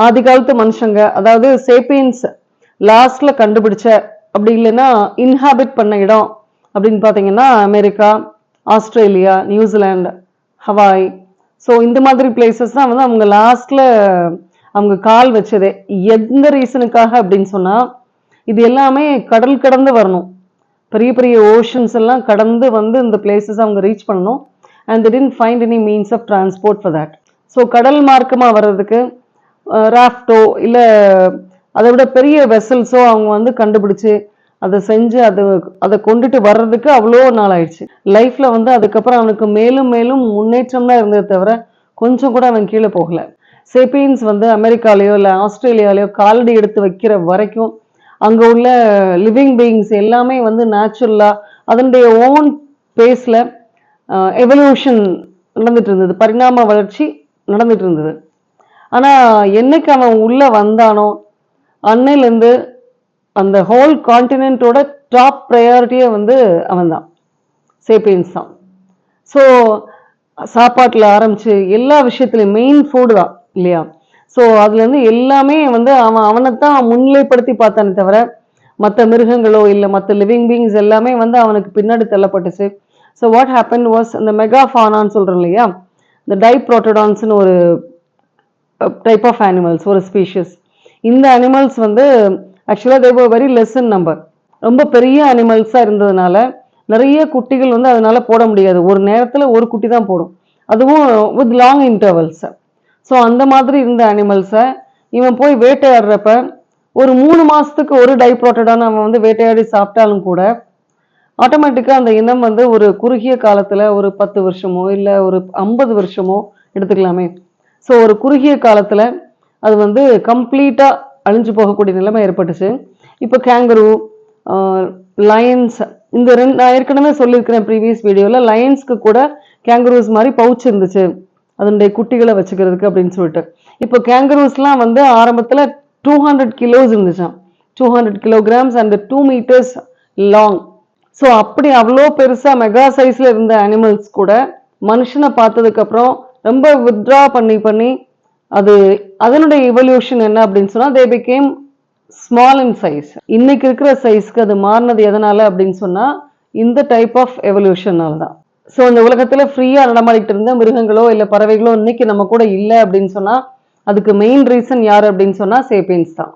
ஆதி காலத்து மனுஷங்க, அதாவது சேப்பியன்ஸ் லாஸ்ட்ல கண்டுபிடிச்ச அப்படி இல்லைன்னா இன்ஹாபிட் பண்ண இடம் அப்படின்னு பார்த்தீங்கன்னா America, Australia, New Zealand, Hawaii. So இந்த மாதிரி பிளேசஸ் தான் வந்து அவங்க லாஸ்ட்ல அவங்க கால் வச்சதே. எந்த ரீசனுக்காக அப்படின்னு சொன்னா இது எல்லாமே கடல் கடந்து வரணும். பெரிய பெரிய ஓஷன்ஸ் எல்லாம் கடந்து வந்து இந்த பிளேசஸ் அவங்க ரீச் பண்ணணும். And they didn't find any means of transport for that. So கடல் மார்க்கமாக வர்றதுக்கு ராஃப்டோ இல்லை அதை விட பெரிய வெசல்ஸோ அவங்க வந்து கண்டுபிடிச்சு அதை செஞ்சு அதை கொண்டுட்டு வர்றதுக்கு அவ்வளோ நாள் ஆயிடுச்சு. லைஃப்ல வந்து அதுக்கப்புறம் அவனுக்கு மேலும் மேலும் முன்னேற்றம் தான் இருந்ததை தவிர கொஞ்சம் கூட அவன் கீழே போகல. சேப்பியன்ஸ் வந்து அமெரிக்காலேயோ இல்லை ஆஸ்திரேலியாலேயோ காலடி எடுத்து வைக்கிற வரைக்கும் அங்கே உள்ள லிவிங் பீயிங்ஸ் எல்லாமே வந்து நேச்சுரலா அதனுடைய ஓன் பேஸ்ல எவல்யூஷன் நடந்துட்டு இருந்தது, பரிணாம வளர்ச்சி நடந்துட்டு இருந்தது. ஆனா என்னைக்கு அவன் உள்ள வந்தானோ அன்னையிலேருந்து அந்த ஹோல் கான்டினென்ட்டோட டாப் ப்ரையாரிட்டியே வந்து அவன் தான், சேப்பியன்ஸ் தான். ஸோ சாப்பாட்டில் ஆரம்பிச்சு எல்லா விஷயத்துலையும் மெயின் ஃபுட் தான் இல்லையா. ஸோ அதுலேருந்து எல்லாமே வந்து அவனைத்தான் முன்னிலைப்படுத்தி பார்த்தானே தவிர மற்ற மிருகங்களோ இல்லை மற்ற லிவிங் பீயிங்ஸ் எல்லாமே வந்து அவனுக்கு பின்னாடி தள்ளப்பட்டுச்சு. ஸோ வாட் ஹேப்பன் வாஸ் இந்த மெகாஃபானான்னு சொல்கிறோம் இல்லையா, இந்த டைப்ரோட்டடான்ஸ்னு ஒரு டைப் ஆஃப் அனிமல்ஸ், ஒரு ஸ்பீஷிஸ். இந்த அனிமல்ஸ் வந்து ஆக்சுவலாக they were very less in number. ரொம்ப பெரிய அனிமல்ஸாக இருந்ததுனால நிறைய குட்டிகள் வந்து அதனால போட முடியாது. ஒரு நேரத்தில் ஒரு குட்டி தான் போடும், அதுவும் வித் லாங் இன்டர்வல்ஸ். ஸோ அந்த மாதிரி இருந்த அனிமல்ஸை இவன் போய் வேட்டையாடுறப்ப ஒரு 3 மாதத்துக்கு ஒரு டைப்ரோட்டடான் அவன் வந்து வேட்டையாடி சாப்பிட்டாலும் கூட ஆட்டோமேட்டிக்காக அந்த இனம் வந்து ஒரு குறுகிய காலத்தில் ஒரு 10 வருஷமோ இல்லை ஒரு 50 வருஷமோ எடுத்துக்கலாமே. ஸோ ஒரு குறுகிய காலத்தில் அது வந்து கம்ப்ளீட்டாக அழிஞ்சு போகக்கூடிய நிலைமை ஏற்பட்டுச்சு. இப்போ கேங்கரு, லயன்ஸ், இந்த நான் ஏற்கனவே சொல்லியிருக்கிறேன் ப்ரீவியஸ் வீடியோவில், லயன்ஸ்க்கு கூட கேங்கரூஸ் மாதிரி பவுச் இருந்துச்சு அதனுடைய குட்டிகளை வச்சுக்கிறதுக்கு அப்படின்னு சொல்லிட்டு. இப்போ கேங்கரூஸ்லாம் வந்து ஆரம்பத்தில் 200 கிலோஸ் இருந்துச்சான், 200 kilograms and 2 meters long. So அப்படி அவ்வளோ பெருசாக மெகா சைஸில் இருந்த அனிமல்ஸ் கூட மனுஷனை பார்த்ததுக்கப்புறம் ரொம்ப வித்ட்ரா பண்ணி அது அதனுடைய இவல்யூஷன் என்ன அப்படின்னு சொன்னால் தே பிகேம் ஸ்மால் இன் சைஸ். இன்னைக்கு இருக்கிற சைஸ்க்கு அது மாறினது எதனால அப்படின்னு சொன்னால் இந்த டைப் ஆஃப் எவல்யூஷனால தான். ஸோ இந்த உலகத்தில் ஃப்ரீயாக நடமாடிட்டு இருந்த மிருகங்களோ இல்லை பறவைகளோ இன்னைக்கு நம்ம கூட இல்லை அப்படின்னு சொன்னால் அதுக்கு மெயின் ரீசன் யார் அப்படின்னு சொன்னால் சேப்பியன்ஸ் தான்.